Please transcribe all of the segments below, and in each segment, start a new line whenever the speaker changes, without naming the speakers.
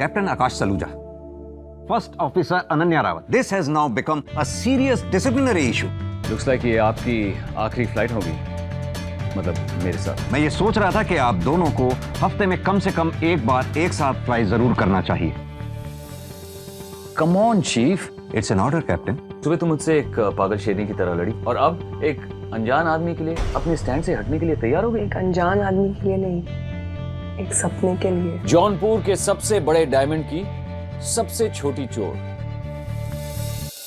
Captain Akash Saluja. First Officer Ananya Rawat. This has now become a serious disciplinary issue.
Looks like ये आपकी आखिरी flight होगी, मतलब मेरे साथ।
मैं ये सोच रहा था कि आप दोनों को हफ्ते में कम से कम एक बार एक साथ फ्लाई जरूर करना चाहिए।
Come on, chief.
It's an order, Captain.
सुबह तुम मुझसे एक पागल शेरनी की तरह लड़ी और अब एक अनजान आदमी के लिए अपने स्टैंड से हटने के लिए तैयार हो गई।
एक अनजान आदमी के लिए नहीं, एक सपने के लिए।
जौनपुर के सबसे बड़े डायमंड की सबसे छोटी चोर।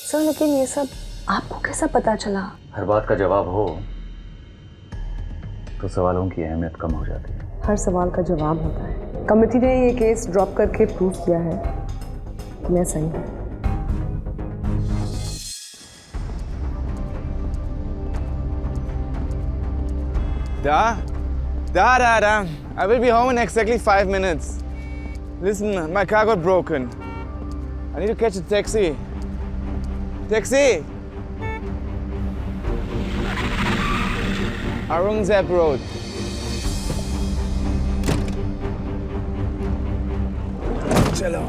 सर लेकिन ये सब आपको कैसा पता चला?
हर बात का जवाब हो तो सवालों की अहमियत कम हो जाती है।
हर सवाल का जवाब होता है। कमिटी ने ये केस ड्रॉप करके प्रूव किया है कि मैं सही हूँ।
Da. I will be home in exactly 5 minutes. Listen, my car got broken. I need to catch a taxi. Taxi! Aurangzeb Road. Chalo.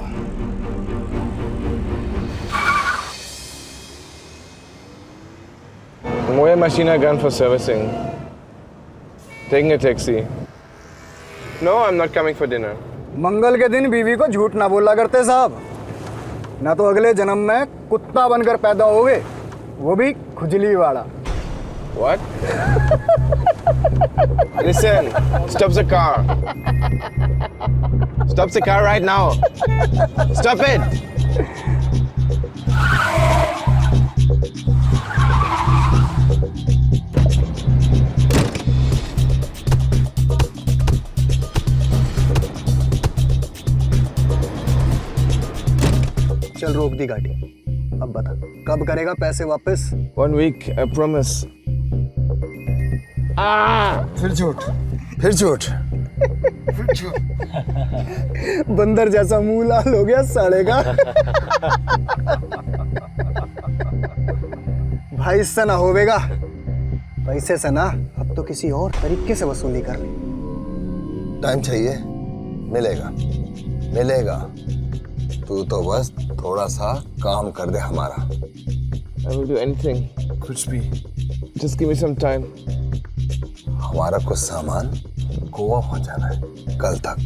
Moya Machina gun for servicing. Taking a taxi. No, I'm not coming for dinner.
मंगल के दिन बीवी को झूठ ना बोला करते साहब, ना तो अगले जन्म में कुत्ता बनकर पैदा होगे, वो भी खुजली वाला।
What? Listen, stop the car. Stop the car right now. Stop it.
चल रोक दी गाड़ी। अब बता कब करेगा पैसे वापस?
1 week, I promise.
फिर झूठ, फिर झूठ, फिर झूठ। बंदर जैसा मुंह लाल हो गया साले का। भाई इससे ना होवेगा, पैसे से ना, अब तो किसी और तरीके से वसूली कर ले।
टाइम चाहिए, मिलेगा मिलेगा। तू तो बस थोड़ा सा काम कर दे हमारा।
I will do anything. कुछ भी. Just give me some time.
हमारा कुछ सामान गोवा पहुंचाना है कल तक।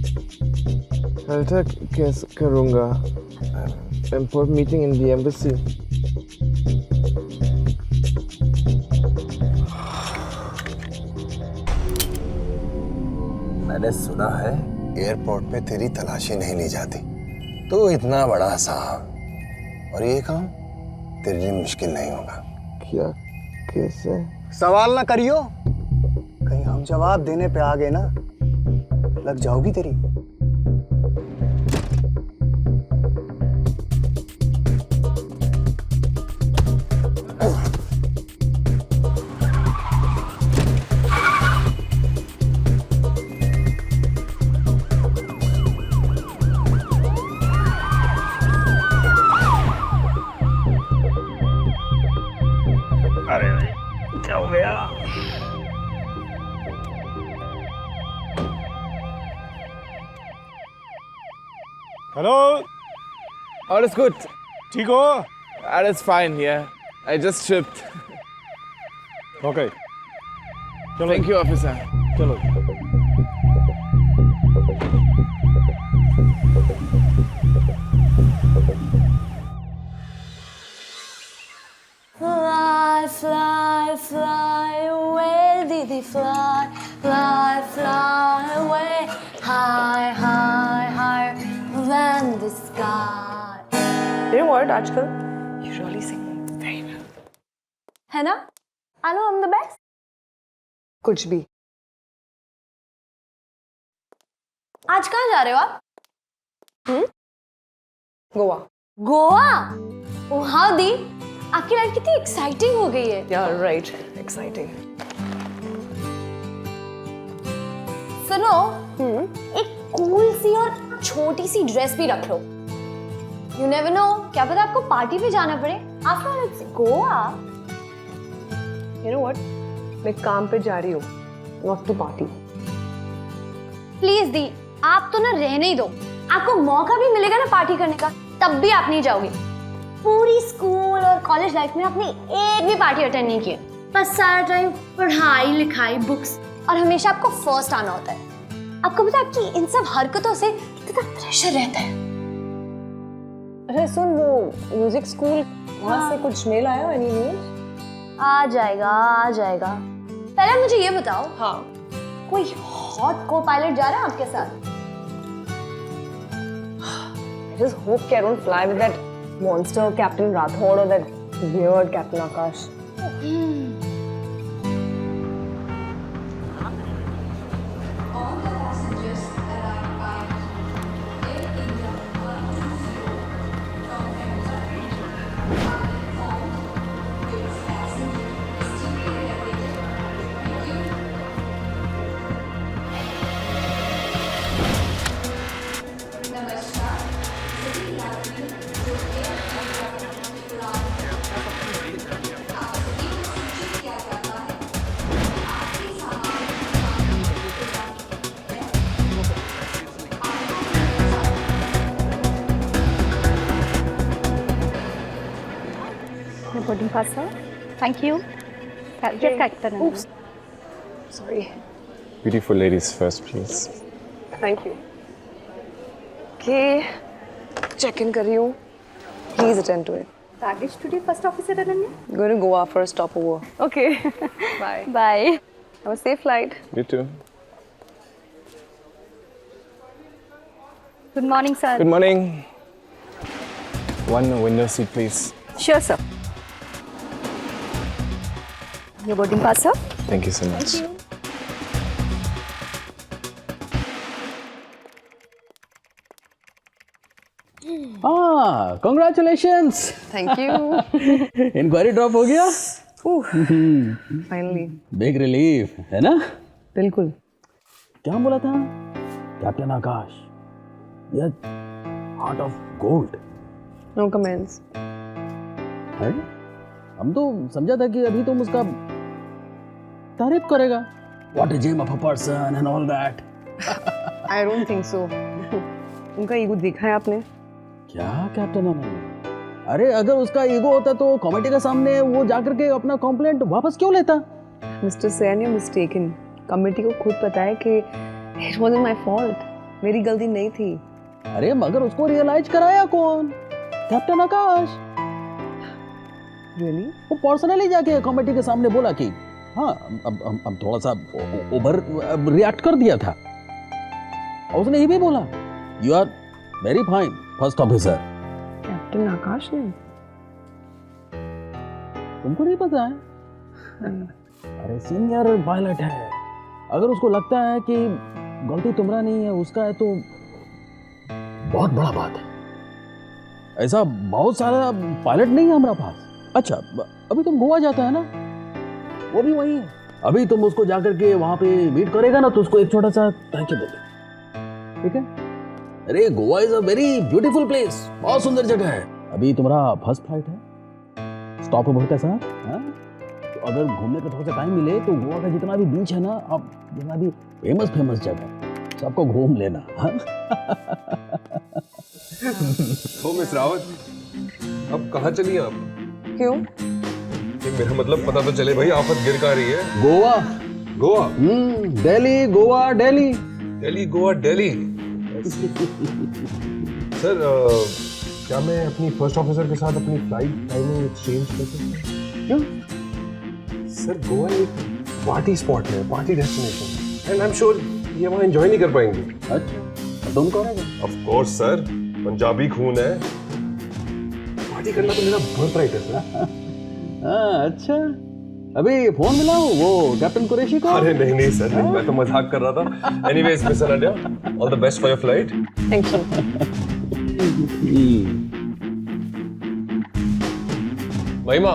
कल तक कैसे करूँगा? Import meeting in the embassy.
मैंने सुना है एयरपोर्ट पे तेरी तलाशी नहीं ली जाती। तो इतना बड़ा साहब और ये काम तेरे लिए मुश्किल नहीं होगा।
क्या? कैसे?
सवाल ना करियो, कहीं हम जवाब देने पे आ गए ना, लग जाओगी तेरी।
Hello? All is good.
ठीक हो?
All is fine here. I just tripped.
Okay.
Thank you, officer.
चलो।
Fly, fly, fly away, Didi, fly, fly, fly away, high, high, higher than the sky.
You know what? आजकल you really sing very well.
है ना? I know I'm the best.
कुछ भी।
आज कहाँ जा रहे हो आप?
गोवा।
गोवा? Oh, how दी? आपकी लाइफ कितनी एक्साइटिंग हो गई है।
Yeah, right. Exciting.
सुनो, एक कूल सी और छोटी सी ड्रेस भी रख लो। You never know, क्या पता आपको पार्टी पे जाना पड़े। After all, it's Goa.
You know what? मैं काम पे जा रही हूँ, not to party.
प्लीज दी, आप तो ना रहने ही दो। आपको मौका भी मिलेगा ना पार्टी करने का, तब भी आप नहीं जाओगे। पूरी स्कूल और कॉलेज लाइफ में आपने एक भी पार्टी अटेंड नहीं की, बस सारा टाइम पढ़ाई लिखाई बुक्स, और हमेशा आपको फर्स्ट आना होता है। आपको पता है कि इन सब हरकतों से कितना प्रेशर रहता है।
अरे सुन, वो म्यूजिक स्कूल वहाँ से कुछ मेल आया? Any news?
आ जाएगा आ जाएगा। पहले मुझे ये बताओ,
हाँ,
कोई हॉट को पायलट जा रहा है आपके साथ?
I just hope I don't fly with that monster Captain Rathod or that weird Captain Akash.
boarding pass, sir. Thank you. Just cut the
Oops. Sorry.
Beautiful ladies first, please.
Thank you. Okay. Check in कर रही हूँ. Please attend to it.
Baggage today, first officer Ananya.
Going to Goa for a stopover.
Okay.
Bye.
Bye.
Have a safe flight.
You too.
Good morning, sir.
Good morning. One window seat, please.
Sure, sir. Your boarding pass, sir.
Thank you so much.
Thank you.
हाँ, congratulations.
Thank you.
Inquiry drop हो गया.
Finally.
Big relief है ना.
बिल्कुल.
क्या बोला था captain आकाश, यह heart of gold.
No comments.
है? हम तो समझा था कि अभी तुम उसका तारीफ करेगा. What a gem of a person and all that.
I don't think so. उनका ईगो देखा है आपने?
क्या कैप्टन अनन्या? अरे अगर उसका ईगो होता तो कमेटी के सामने वो जाकर के अपना कंप्लेंट वापस क्यों लेता?
Mr. Sen, you're mistaken. Committee को खुद पता है कि it wasn't my fault. मेरी गलती नहीं थी.
अरे मगर उसको रियलाइज कराया कौन? कैप्टन आकाश.
Really?
वो पर्सनली जाके कमेटी के सामने बोला कि हाँ अब थोड़ा सा ओवर रिएक्ट कर दिया था. और उसने ये भी बोला you are very fine first officer.
Captain Aakash ने?
तुमको नहीं पता है? अरे सीनियर पायलट है. अगर उसको लगता है कि गलती तुम्हारा नहीं है उसका है तो बहुत बड़ा बात है. ऐसा बहुत सारा पायलट नहीं है हमारा पास. अच्छा अभी तुम गोवा जाता है ना, वो भी वही है. अभी तुम उसको जाकर के वहां पे मीट करेगा ना तो उसको एक छोटा सा थैंक यू बोल दे. ठीक है? अरे Goa is a very beautiful place. बहुत सुंदर जगह है. अभी तुम्हारा फर्स्ट फ्लाइट है स्टॉप ओवर के साथ. तो अगर घूमने का थोड़ा सा टाइम मिले तो गोवा का जितना भी बीच है ना, अब जितना भी फेमस जगह सबको घूम लेना.
तो मिस रावत, अब कहाँ चली आप?
क्यों?
मेरा मतलब पता तो चले भाई, आफत गिर का रही है.
गोवा.
गोवा?
दिल्ली गोवा दिल्ली.
दिल्ली गोवा दिल्ली. सर क्या मैं अपनी फर्स्ट ऑफिसर के साथ अपनी फ्लाइट टाइमिंग एक्सचेंज कर सकता हूँ?
क्यों?
सर गोवा एक पार्टी स्पॉट है, party destination, and I am sure ये वहाँ एंजॉय नहीं कर पाएंगे.
अच्छा तुम करोगे?
ऑफ कोर्स सर, पंजाबी खून है. पार्टी करना तो मेरा बर्थ राइट है सर.
हाँ अच्छा. अभी फोन मिलाऊं वो कैप्टन कुरैशी को?
अरे नहीं सर, मैं तो मजाक कर रहा था. Anyways miss Ananya, all the best for your flight.
Thank you.
महिमा.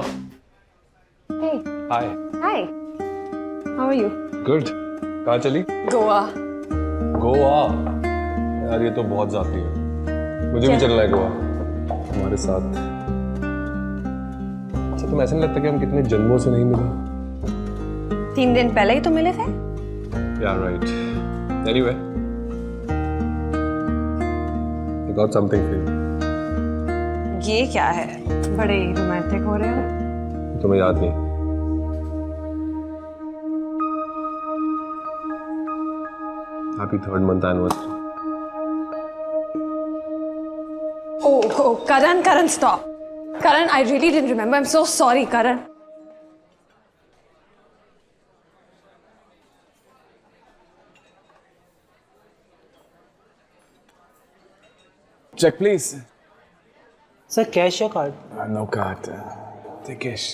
Hey.
Hi.
Hi.
How are you?
Good. कहाँ चली?
गोवा.
गोवा? यार ये तो बहुत जाती है. मुझे भी चलना है गोवा हमारे साथ. अच्छा तुम ऐसा नहीं लगता कि हम कितने जन्मों से नहीं मिले?
3 दिन पहले ही तो मिले थे.
यार right. Anyway got something for you.
ये क्या है? बड़े रोमांटिक हो रहे हो।
तुम्हें याद नहीं? Happy 3rd month anniversary.
Oh, Karan, stop. Karan, I really didn't remember. I'm so sorry, Karan.
Check, please.
Sir cash या card?
No card. Take cash.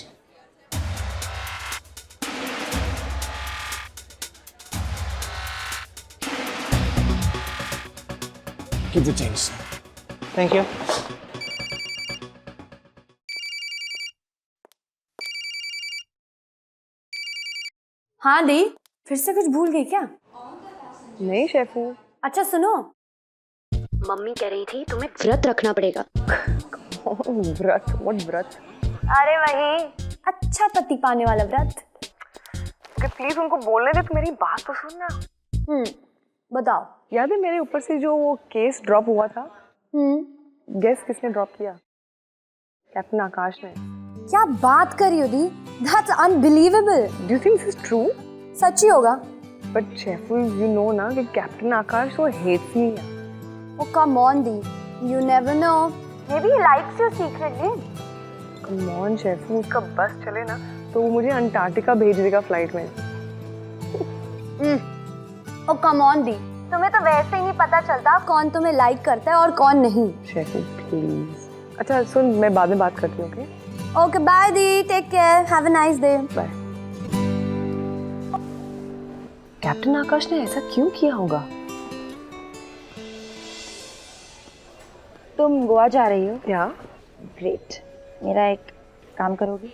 Keep the change.
Thank you.
हाँ दी, फिर से कुछ भूल गई क्या?
नहीं शेफू।
अच्छा सुनो, मम्मी कह रही थी तुम्हें व्रत रखना पड़ेगा।
व्रत? व्हाट व्रत?
अरे वही अच्छा पति पाने वाला व्रत।
प्लीज उनको बोलने दे, तो मेरी बात तो सुनना।
बताओ।
याद है मेरे ऊपर से जो वो केस ड्रॉप हुआ था? गेस किसने ड्रॉप किया? कैप्टन आकाश ने।
क्या बात कर रही हो दी? That's unbelievable.
Do you think this is true?
सच्ची होगा?
But शेफू, you know ना कि कैप्टन आकाश तो hates me.
Oh come on the, you never know. Maybe he likes you secretly.
Come on शेफू, उसका बस चले ना तो वो मुझे अंटार्कटिका भेज देगा फ्लाइट में।
Oh come on दी, तुम्हें तो वैसे ही नहीं पता चलता कौन तुम्हें लाइक करता है और कौन नहीं।
शेफू प्लीज। अच्छा सुन, मैं बाद में बात करती हूँ, ओके?
ओके बाय दी, take care, have a nice day.
Bye. Captain Aakash ने ऐसा क्यों किया होगा?
तुम गोवा जा रही हो?
क्या?
ग्रेट। मेरा एक काम करोगी?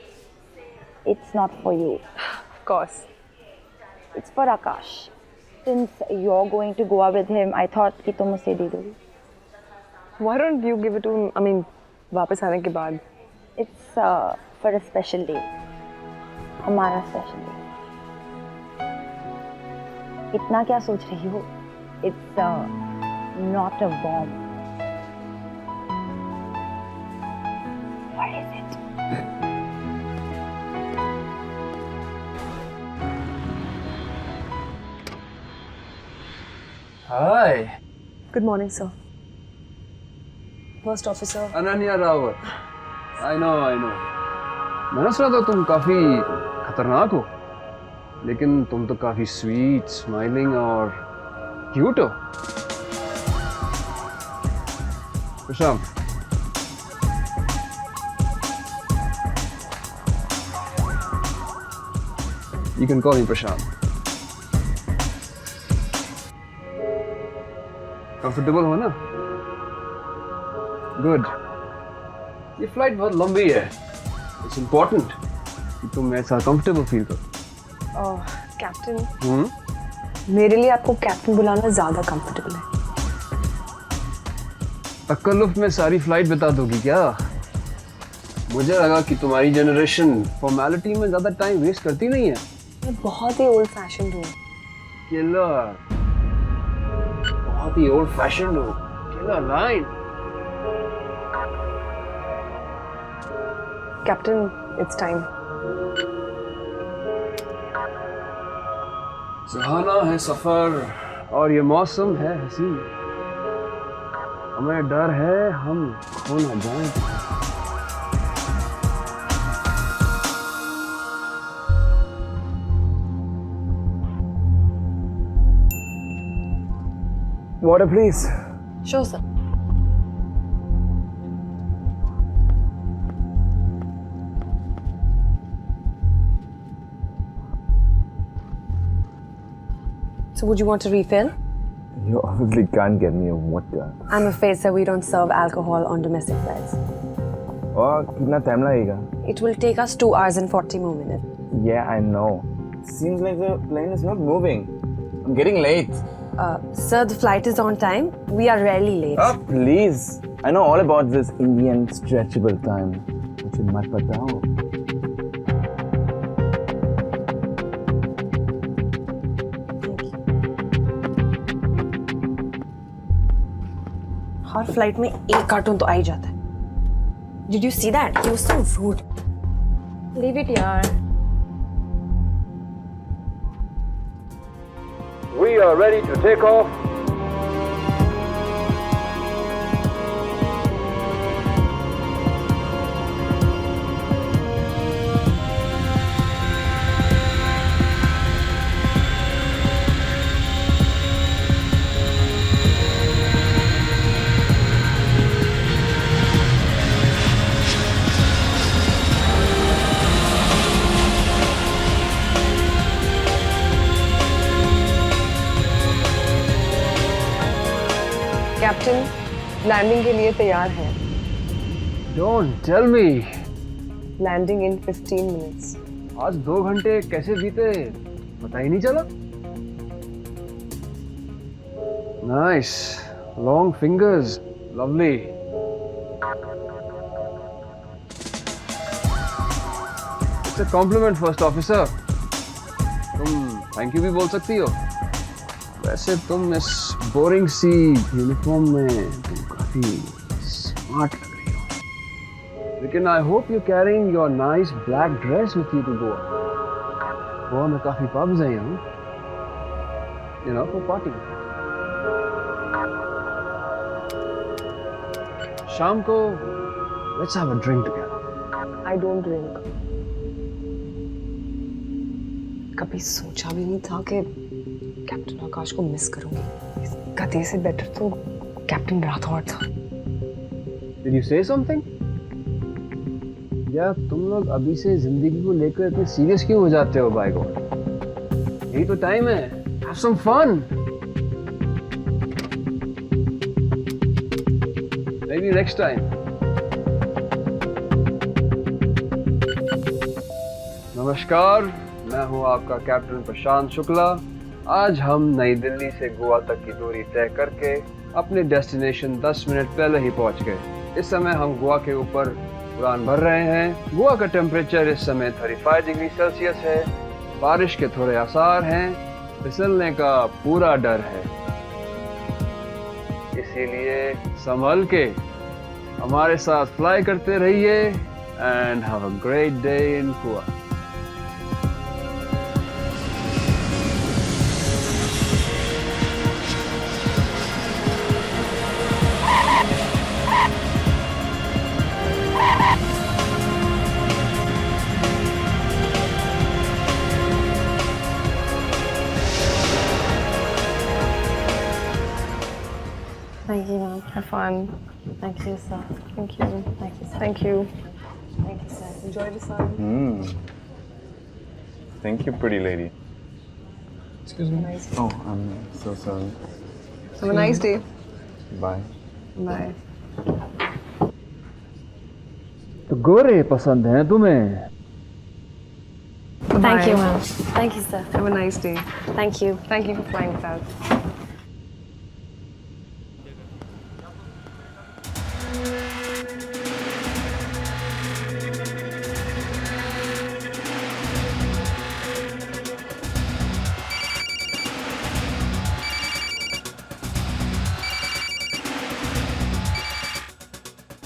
It's not for you,
Of course.
It's for Akash. Since you are going to Goa with him, I thought कि तुम उसे दे दोगी।
Why don't you give it to him? I mean, वापस आने के बाद।
It's for a special day, हमारा special day. इतना क्या सोच रही हो? It's not a bomb. What is it?
Hi
Good morning, sir. First officer.
Ananya Rawat. I know मैंने सुना था तुम काफी खतरनाक हो, लेकिन तुम तो काफी स्वीट, स्माइलिंग और क्यूट हो। प्रशांत, you can call me Prashant. Comfortable हो ना? गुड। ये फ्लाइट बहुत लंबी है, इट्स इम्पोर्टेंट कि तुम ऐसा कंफर्टेबल फील करो।
कैप्टन, मेरे लिए आपको कैप्टन बुलाना ज्यादा कंफर्टेबल है।
तकल्लुफ में सारी फ्लाइट बता दोगी क्या? मुझे लगा कि तुम्हारी जनरेशन फॉर्मेलिटी में ज्यादा टाइम वेस्ट करती नहीं है।
मैं बहुत ही ओल्ड फैशन हूँ।
किलर, बहुत ही ओल्ड फैशन हो। Killer line.
Captain, it's time.
सुहाना है सफर और ये मौसम है हसीन। हमें डर है हम खो न जाएं।
Water, please.
Sure, sir. So would you want a refill?
You obviously can't get me a water.
I'm afraid, sir, we don't serve alcohol on domestic flights.
और कितना टाइम लगेगा?
It will take us 2 hours and 40 more minutes.
Yeah, I know. Seems like the plane is not moving. I'm getting late.
Sir, the flight is on time. We are rarely late.
Oh, please. I know all about this Indian stretchable time. मुझे मत बताओ.
हर flight में एक cartoon तो आ ही जाता है. Did you see that? He was so rude.
Leave it, yaar.
We are ready to take off.
Captain landing के लिए तैयार है.
Don't tell me.
Landing in 15 minutes.
आज 2 घंटे कैसे बीते पता ही नहीं चला. Nice. Long fingers. Lovely. It's a compliment, first officer. तुम थैंक यू भी बोल सकती हो. वैसे तुम इस बोरिंग सी यूनिफॉर्म में तुम काफी स्मार्ट लग रही हो. लेकिन I hope you carrying your nice black dress with you to Goa. Goa में काफी पब्स हैं यहाँ, यू नो, फॉर पार्टी. शाम को let's have a drink together.
I don't drink. कभी सोचा भी नहीं था कि कैप्टन आकाश को मिस करूंगी. इस गधे से बेटर तो कैप्टन राठौड़ था.
Did you say something? या तुम लोग अभी से जिंदगी को लेकर इतने सीरियस क्यों हो जाते हो भाई गॉड? यही तो टाइम है. Have some fun. Maybe next time. नमस्कार, मैं हूं आपका कैप्टन प्रशांत शुक्ला. आज हम नई दिल्ली से गोवा तक की दूरी तय करके अपने डेस्टिनेशन 10 मिनट पहले ही पहुंच गए. इस समय हम गोवा के ऊपर उड़ान भर रहे हैं. गोवा का टेम्परेचर इस समय 35 डिग्री सेल्सियस है. बारिश के थोड़े आसार हैं. फिसलने का पूरा डर है, इसीलिए संभल के हमारे साथ फ्लाई करते रहिए and have a great day in Goa.
Thank you, ma'am. Have fun.
Thank you, sir.
Thank you.
Thank you, sir.
Thank you.
Thank you, sir.
Enjoy the sun.
Thank you, pretty lady.
Excuse me.
Nice.
Oh, I'm so sorry.
Have a nice day.
Bye.
Bye.
तो गोरे पसंद हैं तुम्हें?
Thank you,
Bye.
ma'am. Thank you, sir.
Have a nice day.
Thank you.
Thank you for flying with us.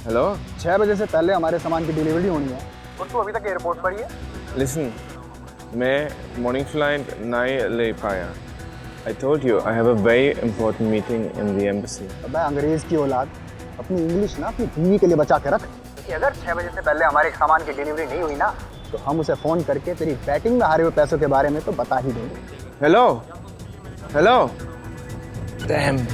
Hello?
6 बजे से पहले हमारे सामान की डिलीवरी होनी है और तू अभी तक एयरपोर्ट पर ही है.
Listen, मैं morning flight नहीं ले पाया. I told you I have a very important meeting in the embassy.
अबे अंग्रेज की औलाद, अपनी इंग्लिश ना अपनी बीवी के लिए बचा के रख. क्योंकि अगर 6 बजे से पहले हमारे सामान की डिलीवरी नहीं हुई ना, तो हम उसे फोन करके तेरी बैटिंग में हारे हुए पैसों के बारे में तो बता ही देंगे.
Hello? Hello? Damn.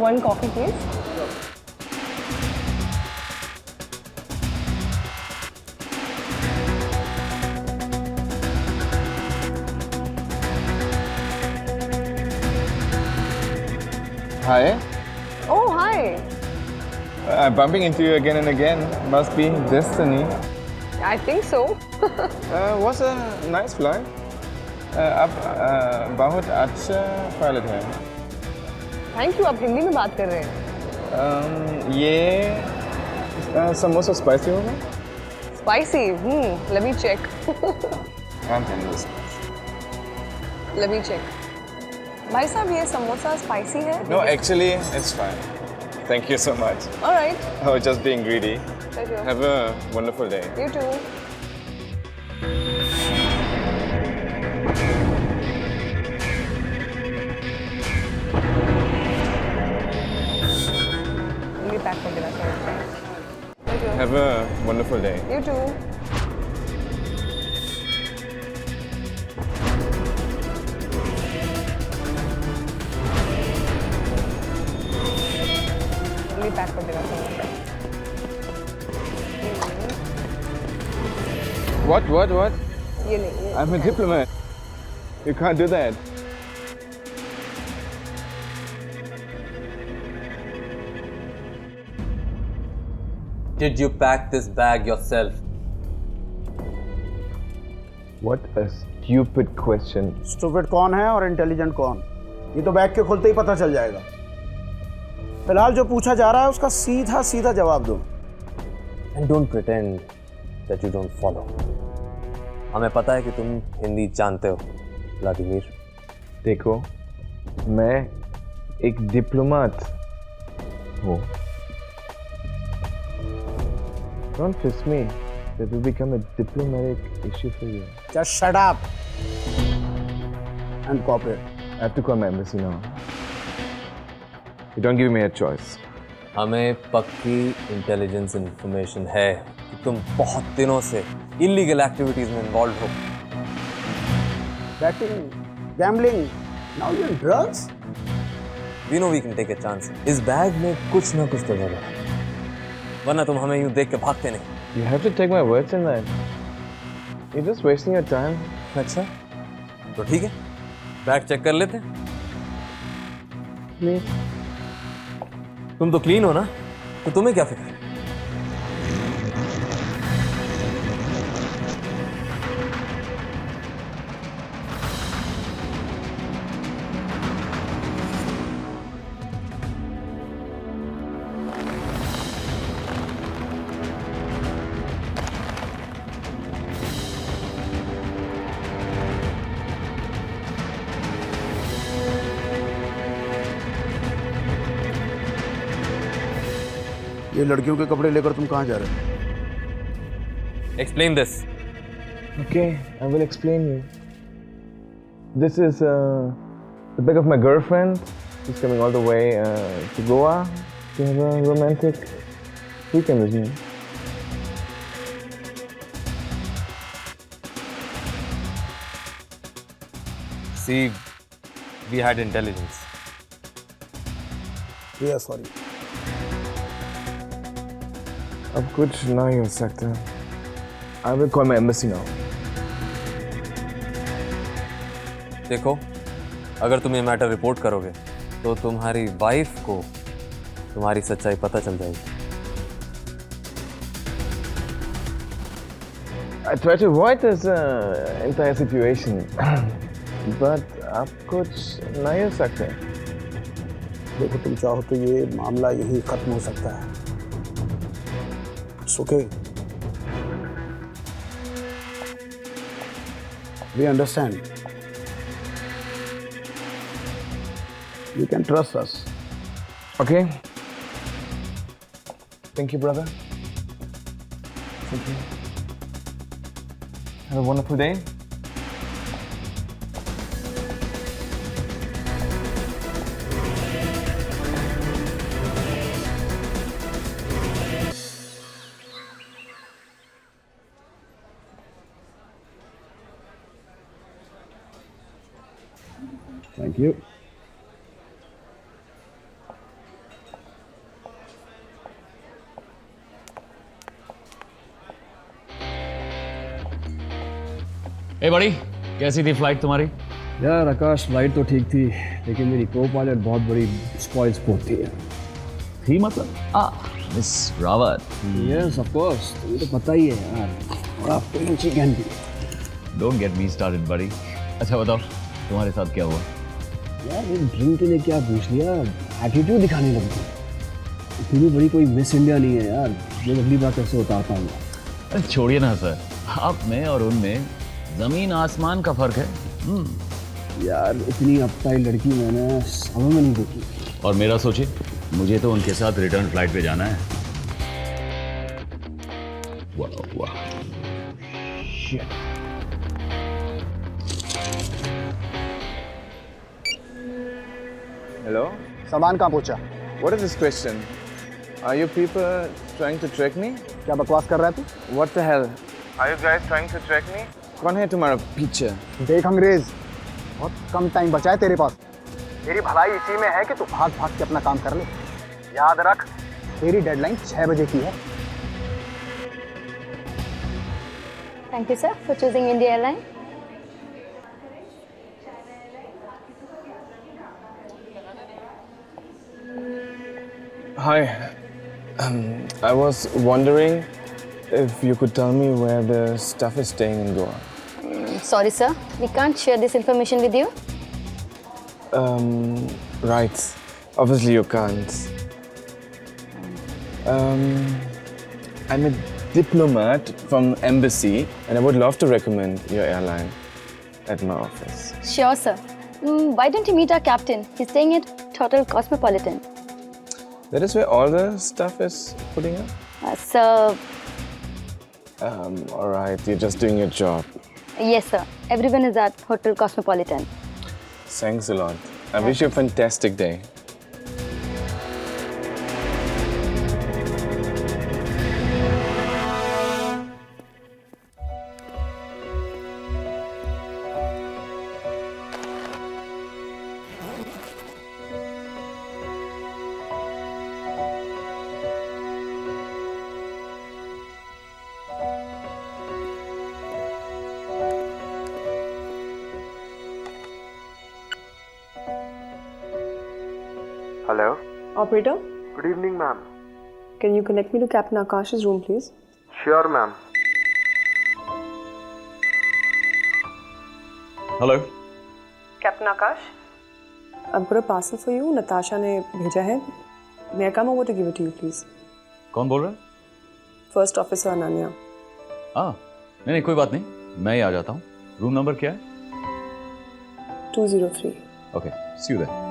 One coffee, please.
Hi.
Oh, hi.
I'm bumping into you again and again. Must be destiny.
I think so.
Was a nice flight. आप बहुत अच्छा पायलट है.
थैंक यू, आप हिंदी में बात कर रहे हैं.
ये समोसा स्पाइसी होगा?
Spicy. Let me check.
I'm handling spicy.
Let me check. भाई साहब, ये समोसा स्पाइसी है?
No, actually, it's fine. Thank you so much.
All right.
I was just being greedy.
Pleasure.
Have a wonderful day.
You too. ये pack कर देना sir. Pleasure.
Have a wonderful day.
You too. ये pack कर देना sir.
What?
ये नहीं.
I'm a diplomat. You can't do that.
Did you pack this bag yourself?
What a stupid question.
Stupid कौन है और इंटेलिजेंट कौन, ये तो बैग के खुलते ही पता चल जाएगा. फिलहाल जो पूछा जा रहा है उसका सीधा सीधा जवाब दो.
And don't pretend that you don't follow. हमें पता है कि तुम हिंदी जानते हो, व्लादिमीर.
देखो, मैं एक डिप्लोमेट हूँ. Don't twist me. That will become a diplomatic issue for you.
Just shut up and cooperate.
I have to call my embassy now. You don't give me a choice.
हमें पक्की intelligence information है कि तुम बहुत दिनों से illegal activities में involve हो.
Betting, gambling, now you're drugs?
We know we can take a chance. इस बैग में कुछ ना कुछ तो होगा, वरना तुम हमें यूं देख के भागते नहीं.
You have to take my words in that. You're just wasting your time.
अच्छा, तो ठीक है, बैग चेक कर लेते हैं.
Please.
तुम तो क्लीन हो ना, तो तुम्हें क्या फिक्र?
ये लड़कियों के कपड़े लेकर तुम कहाँ जा रहे हो?
Explain this.
Okay, I will explain you. This is the bag of my girlfriend. She's coming all the way to Goa to have a romantic weekend with me.
See, we had intelligence.
Yeah, sorry.
अब कुछ ना ही हो सकता. I will call my embassy now.
देखो, अगर तुम ये matter report करोगे तो तुम्हारी वाइफ को तुम्हारी सच्चाई पता चल जाएगी.
I try to avoid this entire situation, but अब कुछ नहीं हो सकता.
देखो, तुम चाहो तो ये मामला यही खत्म हो सकता है. It's okay. We understand. You can trust us.
Okay. Thank you, brother. Thank you. Have a wonderful day.
Thank you.
ए बड़ी, कैसी थी फ्लाइट तुम्हारी?
यार आकाश, फ्लाइट तो ठीक थी, लेकिन मेरी को पायलट बहुत बड़ी स्पॉइल स्पोर्ट थी.
थी मतलब? Miss Rawat.
Yes of course, ये तो पता ही है यार, बड़ा पेन चिकन भी।
डोंट गेट मी स्टार्टेड बड़ी। अच्छा बताओ, तुम्हारे साथ क्या हुआ?
यार ये ड्रिंक ने क्या पूछ लिया, एटीट्यूड दिखाने लग गई। इतनी बड़ी कोई मिस इंडिया नहीं है यार, जो अगली बार कैसे उतारता हूँ।
अरे छोड़िए ना सर, आप में और उनमें जमीन आसमान का फर्क है।
यार इतनी अपटाई लड़की मैंने समय में नहीं देखी।
और मेरा सोचिए, मुझे तो उनके साथ रिटर्न फ्लाइट पे जाना है। वाह वाह।
Hello?
सामान कहाँ पहुँचा?
What is this question? Are you people trying to trick me?
क्या बकवास कर रहा है तू?
What the hell? Are you guys trying to trick me? कौन है तुम्हारा पीछे?
देख अंग्रेज, बहुत कम टाइम बचा है तेरे पास। तेरी भलाई इसी में है कि तू भाग भाग के अपना काम कर ले। याद रख, तेरी डेडलाइन 6 बजे की है।
Thank you sir for choosing India airline.
Hi. I was wondering if you could tell me where the stuff is staying in Goa.
Sorry sir, we can't share this information with you.
Right. Obviously you can't. I'm a diplomat from embassy and I would love to recommend your airline at my office.
Sure sir. Why don't you meet our captain? He's staying at Hotel Cosmopolitan.
That is where all the stuff is putting up?
Sir,
All right, you're just doing your job.
yes sir. Everyone is at Hotel Cosmopolitan.
Thanks a lot. I wish you a fantastic day.
Hello?
Operator,
Good evening, ma'am.
can you connect me to Captain Akash's room, please?
Sure, ma'am.
Hello.
Captain Akash, I've got a parcel for you. Natasha ने भेजा है. May I come over to give it to you, please?
कौन बोल रहा है?
First Officer Ananya.
नहीं कोई बात नहीं, मैं ही आ जाता हूँ। रूम नंबर क्या है?
203.
Okay, see you there.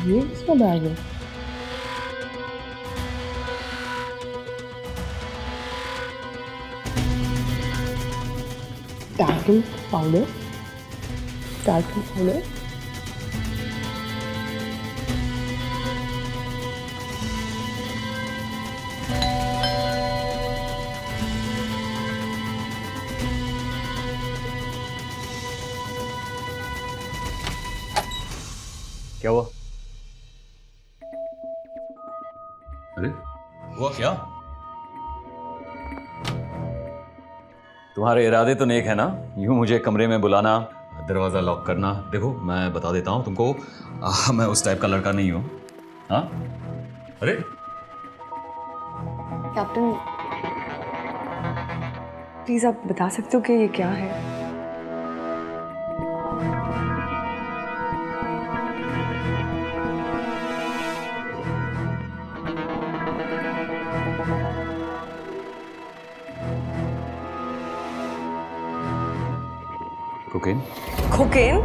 ये किसका बैग है? Talcum powder. Talcum powder.
क्या हुआ? अरे हुआ क्या? तुम्हारे इरादे तो नेक है ना, यूं मुझे कमरे में बुलाना, दरवाजा लॉक करना। देखो मैं बता देता हूं तुमको, मैं उस टाइप का लड़का नहीं हूं। हाँ? अरे
कैप्टन, प्लीज आप बता सकते हो कि ये क्या है?
कोकेन?
कोकेन?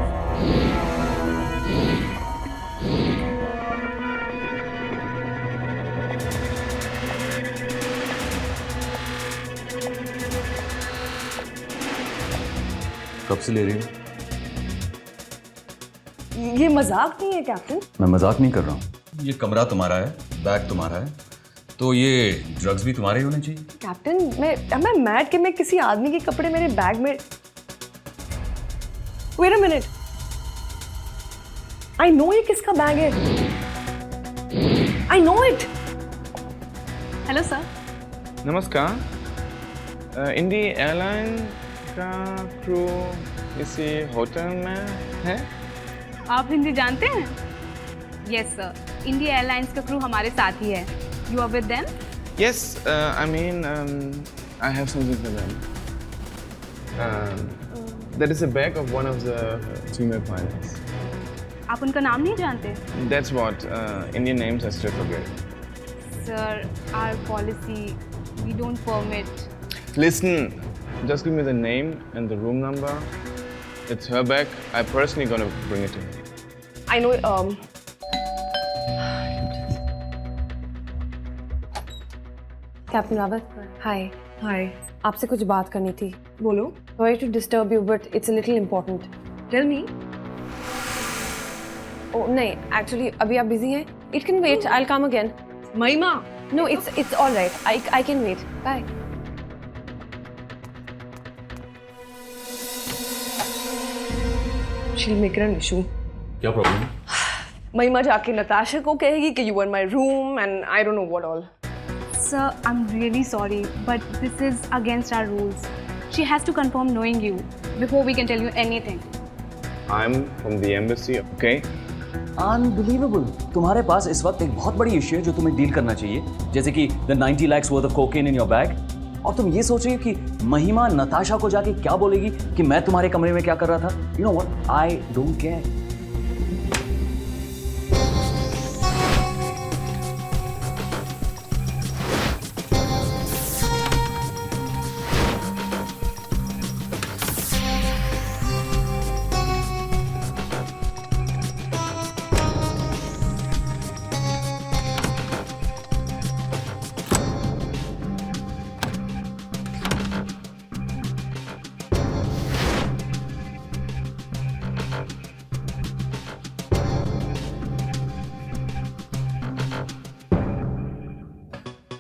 कब से ले रही हो?
ये मजाक नहीं है कैप्टन।
मैं मजाक नहीं कर रहा हूँ। ये कमरा तुम्हारा है, बैग तुम्हारा है,
तो ये ड्रग्स भी तुम्हारे ही होने चाहिए।
कैप्टन मैं मैड कि मैं किसी आदमी के कपड़े मेरे बैग में। Wait a minute, I know ये किसका बैग है। I know it.
Hello sir.
नमस्कार। इंडी एयरलाइन का क्रू इसी होटल में है?
आप हिंदी जानते हैं? यस सर, इंडिया एयरलाइंस का क्रू हमारे साथ ही है। You are with them?
Yes, I mean, I have something for them. That is a bag of one of the female pilots.
आप उनका नाम नहीं जानते?
That's what Indian names I still forget.
Sir, our policy, we don't permit.
Listen, just give me the name and the room number. It's her bag. I'm personally gonna bring it to her.
I know. Captain Rawat, hi. Hi, आपसे कुछ बात करनी थी। बोलो। Sorry to disturb you but it's a little important. Tell me. ओ नहीं, actually अभी आप बिजी हैं। It can wait, I will come again. Mahima. No, it's all right, I can wait. Bye. She'll make an issue.
क्या problem?
Mahima जाके नताशा को कहेगी कि you are my room and I don't know what all.
Sir, I'm really sorry, but this is against our rules. She has to confirm knowing you before we can tell you anything.
I'm from the embassy, okay?
Unbelievable. तुम्हारे पास इस वक्त एक बहुत बड़ी issue है जो तुम्हें deal करना चाहिए, जैसे कि the 90 lakhs worth of cocaine in your bag, और तुम ये सोच रही हो कि महिमा नताशा को जाके क्या बोलेगी कि मैं तुम्हारे कमरे में क्या कर रहा था। You know what, I don't care.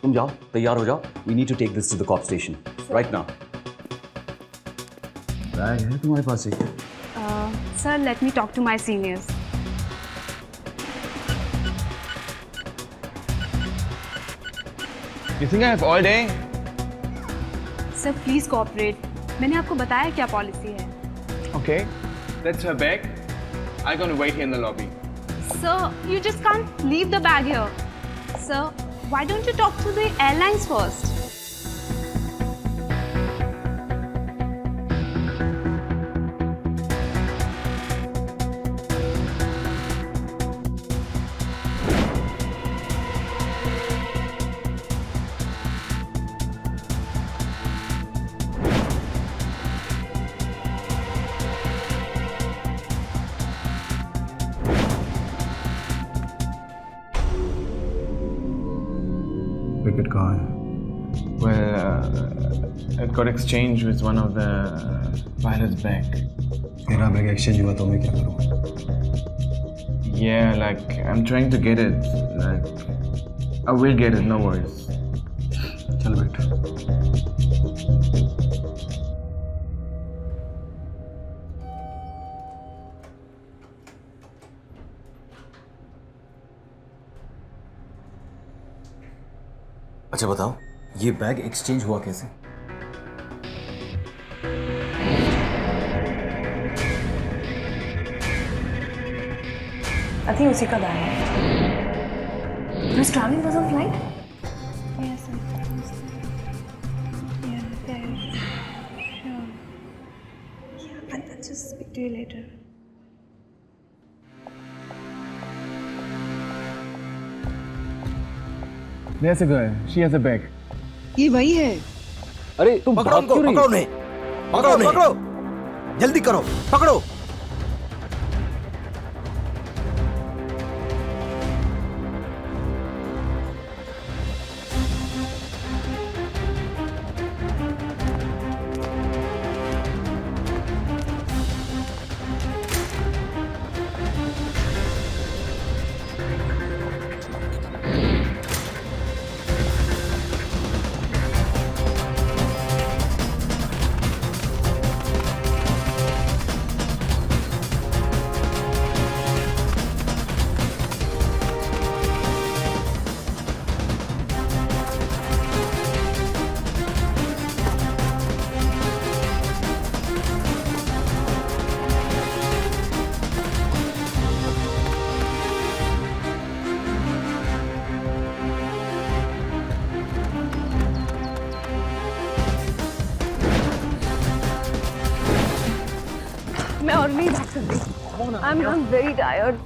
तुम जाओ, तैयार हो जाओ। We need to take this to the cop station right now. Bag है तुम्हारे पास एक?
Sir, let me talk to my seniors.
You think I have all day?
Sir, please cooperate. मैंने आपको बताया क्या पॉलिसी है।
Okay, that's her bag. I'm gonna wait here in the lobby.
Sir, you just can't leave the bag here. Sir, why don't you talk to the airlines first?
Wicket कहाँ है?
Well, it got exchanged with one of the pilot's bag.
मेरा bag exchange हुआ तो मैं क्या करूँ?
Yeah, like I'm trying to get it. Like I will get it, no worries.
चल बैठ।
अच्छा बताओ, ये बैग एक्सचेंज हुआ कैसे?
आई थिंक उसी का बैग है। Who's traveling was on flight?
Yes, sir. Yeah, sure. Yeah, I'll just speak to you later.
There's a girl. She has a bag.
ये वही है।
अरे तुम
पकड़ो उनको, पकड़ो नहीं, पकड़ो पकड़ो, जल्दी करो, पकड़ो।
I'm very tired.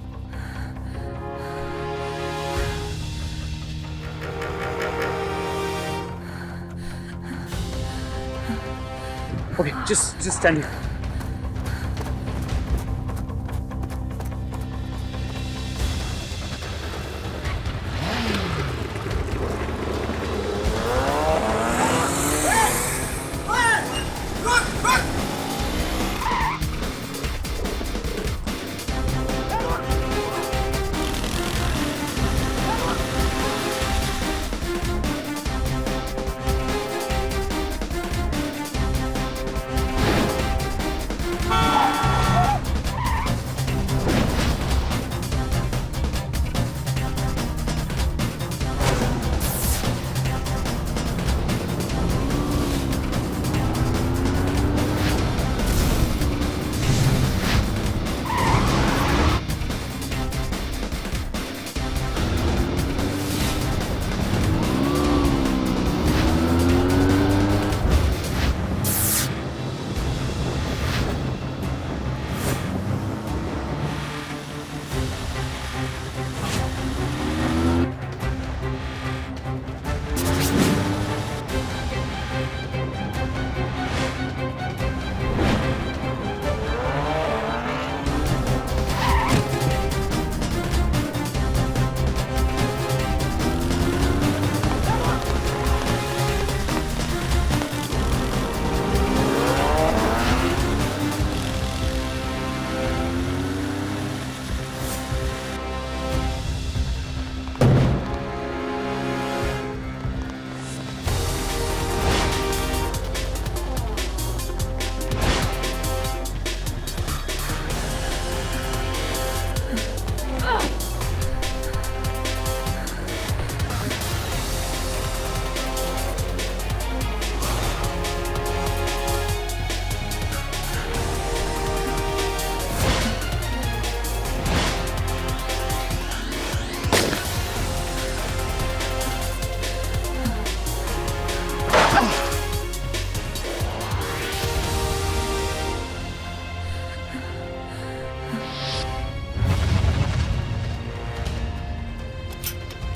Okay, just stand here.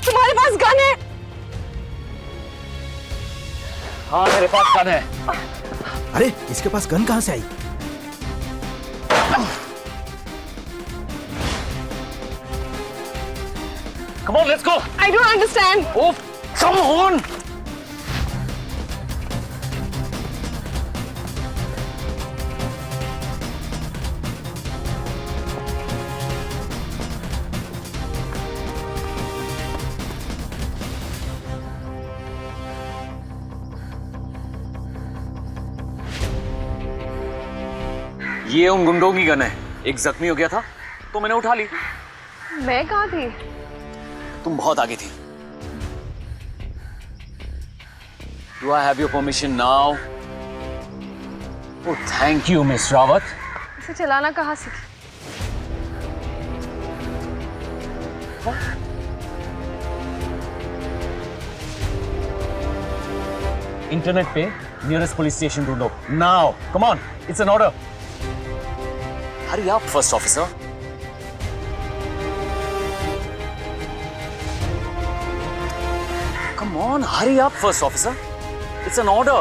तुम्हारे पास गन है?
हाँ मेरे पास गन है।
अरे इसके पास गन कहाँ से आई?
Come on, let's go.
I don't understand.
Oh, come on.
ये उन गुंडों की गन है। एक जख्मी हो गया था तो मैंने उठा ली।
मैं कहाँ थी?
तुम बहुत आगे थी। Do I have your permission now? Oh, thank you, Miss Rawat.
इसे चलाना कहाँ सीखी?
इंटरनेट पे nearest police station ढूंढो। Now, come on, it's an order. Hurry up, first officer. Come on, hurry up, first officer. It's an order.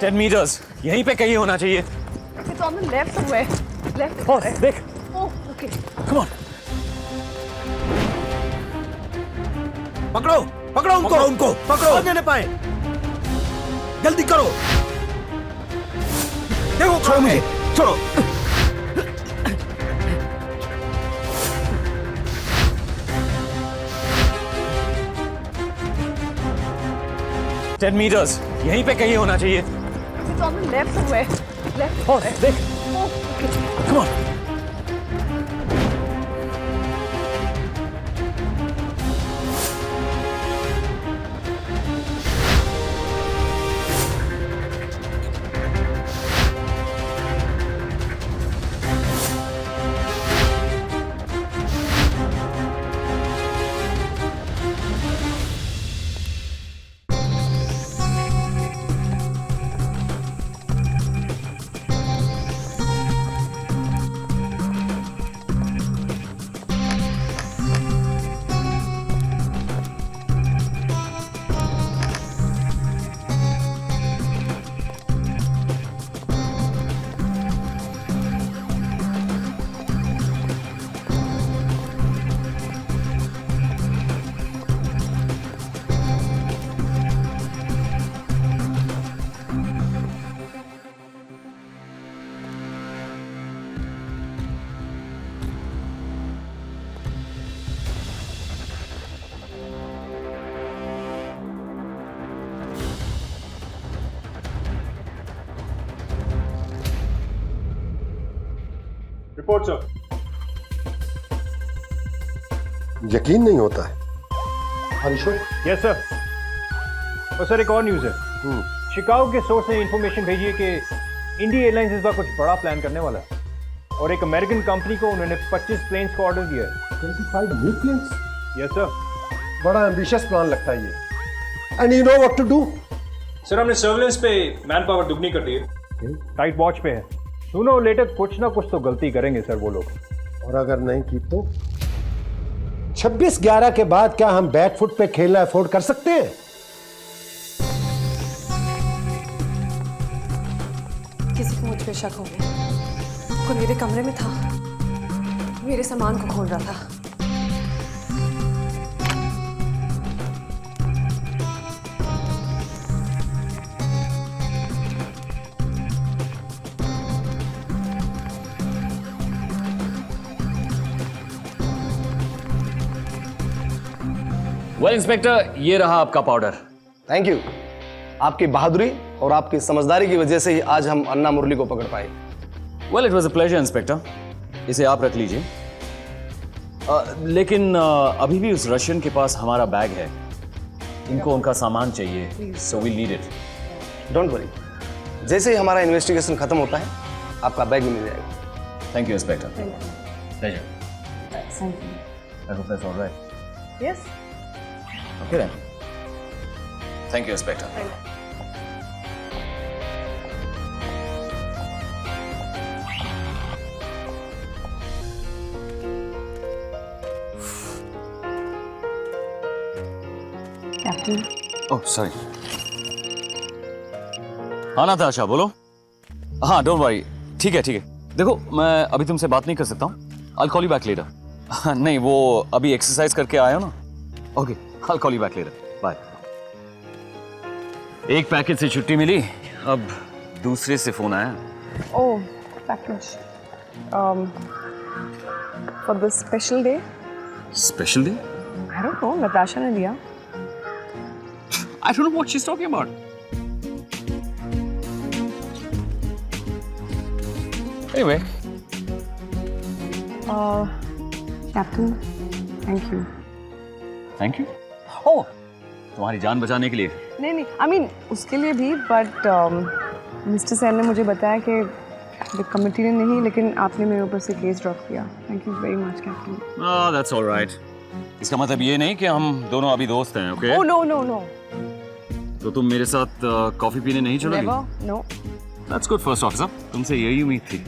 Ten meters. यहीं पे कहीं होना चाहिए।
It's on the left somewhere. Left.
Oh, देख।
Oh, okay.
Come on.
पकड़ो पकड़ो उनको पकड़ो भागने न पाए। जल्दी करो। देखो छोड़ो मुझे छोड़ो।
10 meters. यहीं पे कहीं होना चाहिए।
It's on the left somewhere. Left.
Oh, देख।
Oh, okay.
Come on.
Report sir.
यकीन नहीं होता है।
Yes sir. और सर एक और न्यूज़ है। शिकागो के सोर्स ने इंफॉर्मेशन भेजी है कि इंडिया एयरलाइंस इस बार कुछ बड़ा प्लान करने वाला है और एक अमेरिकन कंपनी को उन्होंने 25 प्लेन्स को ऑर्डर दिया है।
25 न्यू प्लेन्स?
Yes sir.
बड़ा एम्बिशियस प्लान लगता है ये। And you know what to do?
Sir हमने सर्विलेंस पे मैन पावर दुगनी कर दी है। टाइट वॉच पे है। सूनर और लेटर कुछ ना कुछ तो गलती करेंगे सर वो लोग।
और अगर नहीं की तो 26/11 के बाद क्या हम बैकफुट पे खेलना अफोर्ड कर सकते हैं?
किसी को मुझ पे शक हो गया। कोई मेरे कमरे में था, मेरे सामान को खोल रहा था।
वेल इंस्पेक्टर, ये रहा आपका पाउडर।
Thank you. आपकी बहादुरी और आपकी समझदारी की वजह से ही आज हम अन्ना मुरली को पकड़ पाए।
Well it was a pleasure inspector, इसे आप रख लीजिए। लेकिन अभी भी उस रशियन के पास हमारा बैग है। इनको उनका सामान चाहिए, so we need it.
Don't worry, जैसे ही हमारा इन्वेस्टिगेशन खत्म होता है आपका बैग भी मिल जाएगा।
Thank you inspector. Pleasure. I hope that's alright.
Yes.
Okay then. Thank you inspector. Oh sorry. हाँ नाताशा बोलो। हाँ डोंट वरी, ठीक है। देखो मैं अभी तुमसे बात नहीं कर सकता हूँ। I'll call you back later। नहीं वो अभी एक्सरसाइज करके आया हो ना। Okay I'll call you back later। Bye. एक पैकेज से छुट्टी मिली, अब दूसरे से फोन आया।
Oh, package. For this special day?
Special day?
I don't know. Natasha ने दिया।
I don't know what she's talking about. Anyway.
Captain, thank you.
Thank you. Oh, तुम्हारी जान बचाने के लिए।
नहीं, I mean उसके लिए भी, but मिस्टर सैन ने मुझे बताया कि कमिटी ने नहीं, लेकिन आपने मेरे ऊपर से केस ड्रॉप किया। Thank you very much, Captain.
Oh, that's all right. इसका मतलब ये नहीं कि हम दोनों अभी दोस्त हैं, okay?
Oh no.
तो तुम मेरे साथ कॉफी पीने नहीं चलोगी?
Never, no.
That's good, first officer. तुमसे यही उम्मीद थी।